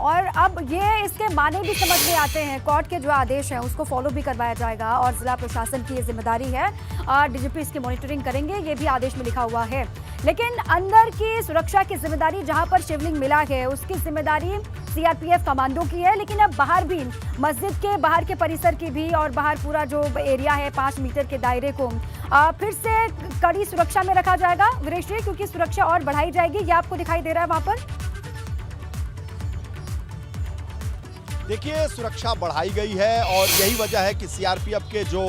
और अब ये इसके माने भी समझ में आते हैं। कोर्ट के जो आदेश हैं उसको फॉलो भी करवाया जाएगा और जिला प्रशासन की ये जिम्मेदारी है। डीजीपी इसकी मॉनिटरिंग करेंगे, ये भी आदेश में लिखा हुआ है। लेकिन अंदर की सुरक्षा की जिम्मेदारी जहां पर शिवलिंग मिला है उसकी जिम्मेदारी सीआरपीएफ कमांडो की है। लेकिन अब बाहर भी, मस्जिद के बाहर के परिसर की भी और बाहर पूरा जो एरिया है 5 मीटर के दायरे को फिर से कड़ी सुरक्षा में रखा जाएगा वीरेश जी, क्योंकि सुरक्षा और बढ़ाई जाएगी। ये आपको दिखाई दे रहा है वहां पर। देखिए, सुरक्षा बढ़ाई गई है और यही वजह है कि सीआरपीएफ के जो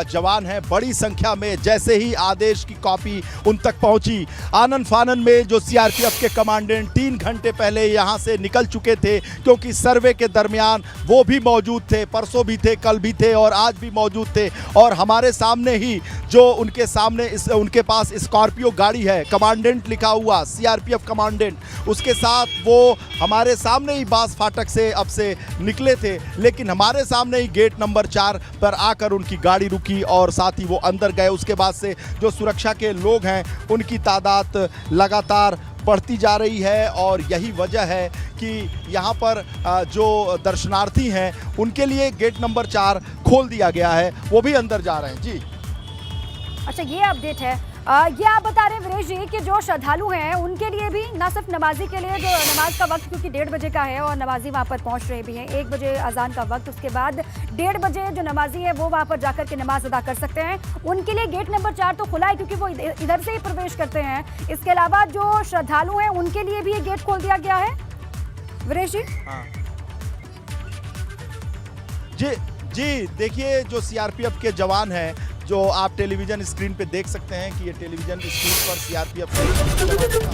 जवान हैं बड़ी संख्या में, जैसे ही आदेश की कॉपी उन तक पहुंची, आनन फानन में जो सीआरपीएफ के कमांडेंट 3 घंटे पहले यहां से निकल चुके थे, क्योंकि सर्वे के दरमियान वो भी मौजूद थे, परसों भी थे, कल भी थे और आज भी मौजूद थे। और हमारे सामने ही जो उनके पास स्कॉर्पियो गाड़ी है, कमांडेंट लिखा हुआ सीआरपीएफ कमांडेंट, उसके साथ वो हमारे सामने ही बास फाटक से अब से निकले थे। लेकिन हमारे सामने ही गेट नंबर 4 पर आकर उनकी गाड़ी रुकी और साथ ही वो अंदर गए। उसके बाद से जो सुरक्षा के लोग हैं उनकी तादाद लगातार बढ़ती जा रही है और यही वजह है कि यहाँ पर जो दर्शनार्थी हैं उनके लिए गेट नंबर 4 खोल दिया गया है, वो भी अंदर जा रहे हैं। जी अच्छा, ये अपडेट है। ये आप बता रहे हैं वीरेश जी कि जो श्रद्धालु हैं उनके लिए भी, ना सिर्फ नमाजी के लिए, जो नमाज का वक्त क्योंकि 1:30 बजे का है और नमाजी वहां पर पहुंच रहे भी हैं, 1 बजे अजान का वक्त, उसके बाद 1:30 बजे जो नमाजी है वो वहां पर जाकर के नमाज अदा कर सकते हैं। उनके लिए गेट नंबर 4 तो खुला है क्योंकि वो इधर से ही प्रवेश करते हैं। इसके अलावा जो श्रद्धालु हैं उनके लिए भी ये गेट खोल दिया गया है वीरेश जी। जी देखिए, जो सीआरपीएफ के जवान हैं, जो आप टेलीविजन स्क्रीन पे देख सकते हैं कि ये टेलीविजन स्क्रीन पर सीआरपीएफ का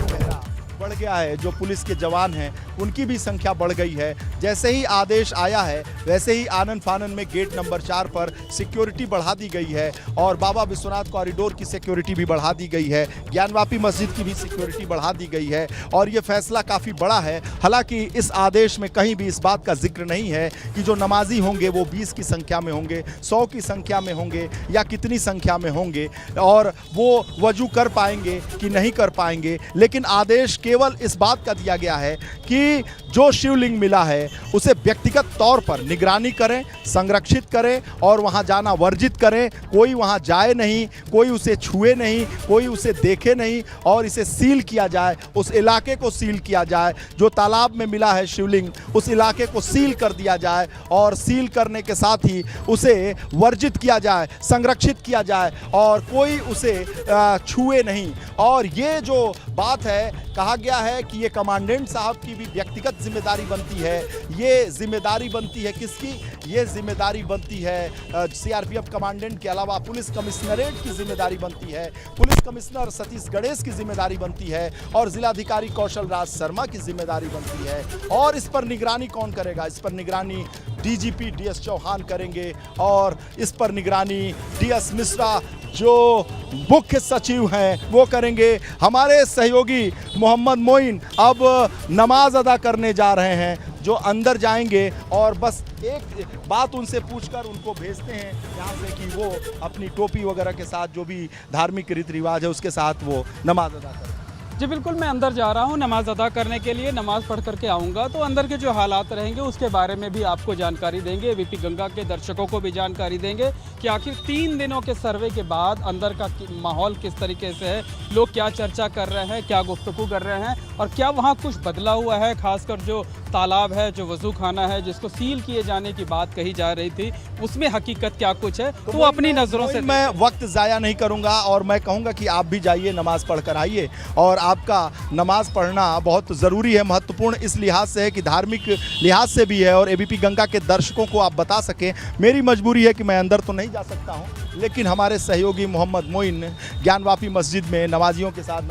चेहरा बढ़ गया है। जो पुलिस के जवान हैं उनकी भी संख्या बढ़ गई है। जैसे ही आदेश आया है वैसे ही आनन फानन में गेट नंबर 4 पर सिक्योरिटी बढ़ा दी गई है और बाबा विश्वनाथ कॉरिडोर की सिक्योरिटी भी बढ़ा दी गई है, ज्ञानवापी मस्जिद की भी सिक्योरिटी बढ़ा दी गई है। और ये फैसला काफ़ी बड़ा है। हालांकि इस आदेश में कहीं भी इस बात का जिक्र नहीं है कि जो नमाजी होंगे वो 20 की संख्या में होंगे, 100 की संख्या में होंगे या कितनी संख्या में होंगे और वो वजू कर पाएंगे कि नहीं कर पाएंगे। लेकिन आदेश केवल इस बात का दिया गया है कि जो शिवलिंग मिला है उसे व्यक्तिगत तौर पर निगरानी करें, संरक्षित करें और वहां जाना वर्जित करें। कोई वहां जाए नहीं, कोई उसे छुए नहीं, कोई उसे देखे नहीं और इसे सील किया जाए, उस इलाके को सील किया जाए। जो तालाब में मिला है शिवलिंग, उस इलाके को सील कर दिया जाए और सील करने के साथ ही उसे वर्जित किया जाए, संरक्षित किया जाए और कोई उसे छुए नहीं। और ये जो बात है, कहा गया है कि ये कमांडेंट साहब की भी व्यक्तिगत जिम्मेदारी बनती है। ये जिम्मेदारी बनती है किसकी? ये जिम्मेदारी बनती है सीआरपीएफ कमांडेंट के अलावा पुलिस कमिश्नरेट की जिम्मेदारी बनती है, पुलिस कमिश्नर सतीश गणेश की जिम्मेदारी बनती है और जिलाधिकारी कौशल राज शर्मा की जिम्मेदारी बनती है। और इस पर निगरानी कौन करेगा? इस पर निगरानी डीजीपी डीएस चौहान करेंगे और इस पर निगरानी डीएस मिश्रा जो मुख्य सचिव हैं वो करेंगे। हमारे सहयोगी मोहम्मद मोइन अब नमाज अदा करने जा रहे हैं, जो अंदर जाएंगे और बस एक बात उनसे पूछकर उनको भेजते हैं यहाँ से कि वो अपनी टोपी वगैरह के साथ जो भी धार्मिक रीति रिवाज है उसके साथ वो नमाज अदा करें। जी बिल्कुल, मैं अंदर जा रहा हूँ नमाज़ अदा करने के लिए। नमाज़ पढ़ करके आऊँगा तो अंदर के जो हालात रहेंगे उसके बारे में भी आपको जानकारी देंगे। एबीपी गंगा के दर्शकों को भी जानकारी देंगे कि आखिर 3 दिनों के सर्वे के बाद अंदर का माहौल किस तरीके से है, लोग क्या चर्चा कर रहे हैं, क्या गुफ्तगू कर रहे हैं और क्या वहाँ कुछ बदला हुआ है। खासकर जो तालाब है, जो वज़ू खाना है, जिसको सील किए जाने की बात कही जा रही थी, उसमें हकीकत क्या कुछ है तो वो अपनी नज़रों से। मैं वक्त ज़ाया नहीं करूँगा और मैं कहूँगा कि आप भी जाइए, नमाज़ पढ़ कर आइए। और आपका नमाज पढ़ना बहुत ज़रूरी है, महत्वपूर्ण इस लिहाज से है कि धार्मिक लिहाज से भी है और एबीपी गंगा के दर्शकों को आप बता सकें। मेरी मजबूरी है कि मैं अंदर तो नहीं जा सकता हूं, लेकिन हमारे सहयोगी मोहम्मद मोइन ज्ञानवापी मस्जिद में नमाजियों के साथ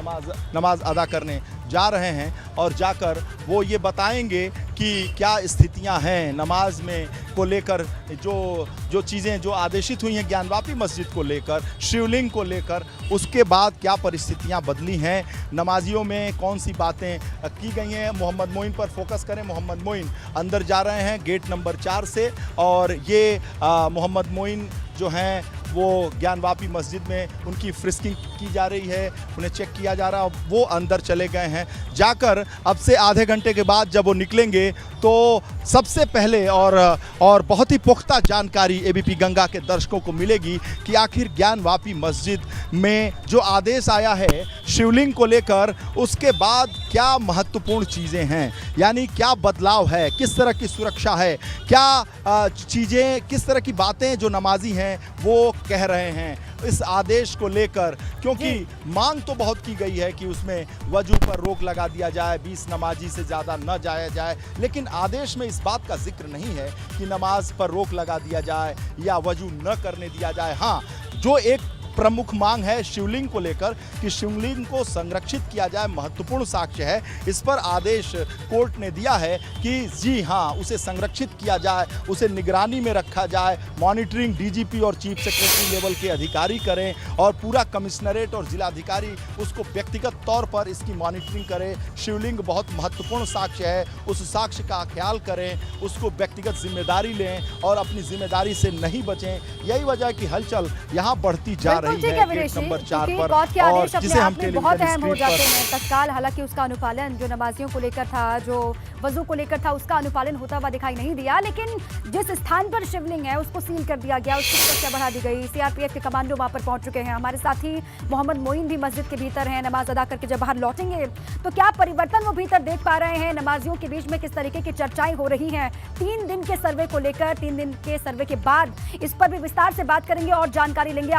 नमाज अदा करने जा रहे हैं और जाकर वो ये बताएंगे कि क्या स्थितियां हैं नमाज में को लेकर, जो चीज़ें जो आदेशित हुई हैं ज्ञानवापी मस्जिद को लेकर, शिवलिंग को लेकर, उसके बाद क्या परिस्थितियां बदली हैं, नमाजियों में कौन सी बातें की गई हैं। मोहम्मद मोइन पर फोकस करें। मोहम्मद मोइन अंदर जा रहे हैं गेट नंबर 4 से और ये मोहम्मद मोइन जो हैं वो ज्ञानवापी मस्जिद में उनकी फ्रिस्किंग की जा रही है, उन्हें चेक किया जा रहा है। वो अंदर चले गए हैं। जाकर अब से आधे घंटे के बाद जब वो निकलेंगे तो सबसे पहले और बहुत ही पुख्ता जानकारी एबीपी गंगा के दर्शकों को मिलेगी कि आखिर ज्ञानवापी मस्जिद में जो आदेश आया है शिवलिंग को लेकर, उसके बाद क्या महत्वपूर्ण चीज़ें हैं, यानी क्या बदलाव है, किस तरह की सुरक्षा है, क्या चीज़ें, किस तरह की बातें जो नमाजी हैं वो कह रहे हैं इस आदेश को लेकर। क्योंकि मांग तो बहुत की गई है कि उसमें वजू पर रोक लगा दिया जाए, 20 नमाजी से ज़्यादा न जाया जाए, लेकिन आदेश में इस बात का जिक्र नहीं है कि नमाज पर रोक लगा दिया जाए या वजू न करने दिया जाए। हाँ, जो एक प्रमुख मांग है शिवलिंग को लेकर कि शिवलिंग को संरक्षित किया जाए, महत्वपूर्ण साक्ष्य है, इस पर आदेश कोर्ट ने दिया है कि जी हाँ, उसे संरक्षित किया जाए, उसे निगरानी में रखा जाए, मॉनिटरिंग डीजीपी और चीफ सेक्रेटरी लेवल के अधिकारी करें और पूरा कमिश्नरेट और जिलाधिकारी उसको व्यक्तिगत तौर पर इसकी मॉनिटरिंग करें। शिवलिंग बहुत महत्वपूर्ण साक्ष्य है, उस साक्ष्य का ख्याल करें, उसको व्यक्तिगत जिम्मेदारी लें और अपनी जिम्मेदारी से नहीं बचें। यही वजह है कि हलचल यहाँ बढ़ती जा रही ठीक है है विदेशी, गेट नंबर 4 क्योंकि पर, कोर्ट के आदेश और जिसे अपने हम आप में बहुत अहम हो टेलीविजन जाते स्क्रीन हैं तत्काल। हालांकि उसका अनुपालन जो नमाजियों को लेकर था, जो वजू को लेकर था, उसका अनुपालन होता हुआ दिखाई नहीं दिया। लेकिन जिस स्थान पर शिवलिंग है उसको सील कर दिया गया, उसकी सुरक्षा बढ़ा दी गई। सीआरपीएफ के कमांडो वहां पर पहुंच चुके हैं। हमारे साथी मोहम्मद मोइन भी मस्जिद के भीतर हैं। नमाज अदा करके जब बाहर लौटेंगे तो क्या परिवर्तन वो भीतर देख पा रहे हैं, नमाजियों के बीच में किस तरीके की चर्चाएं हो रही हैं 3 दिन के सर्वे को लेकर, 3 दिन के सर्वे के बाद इस पर भी विस्तार से बात करेंगे और जानकारी लेंगे।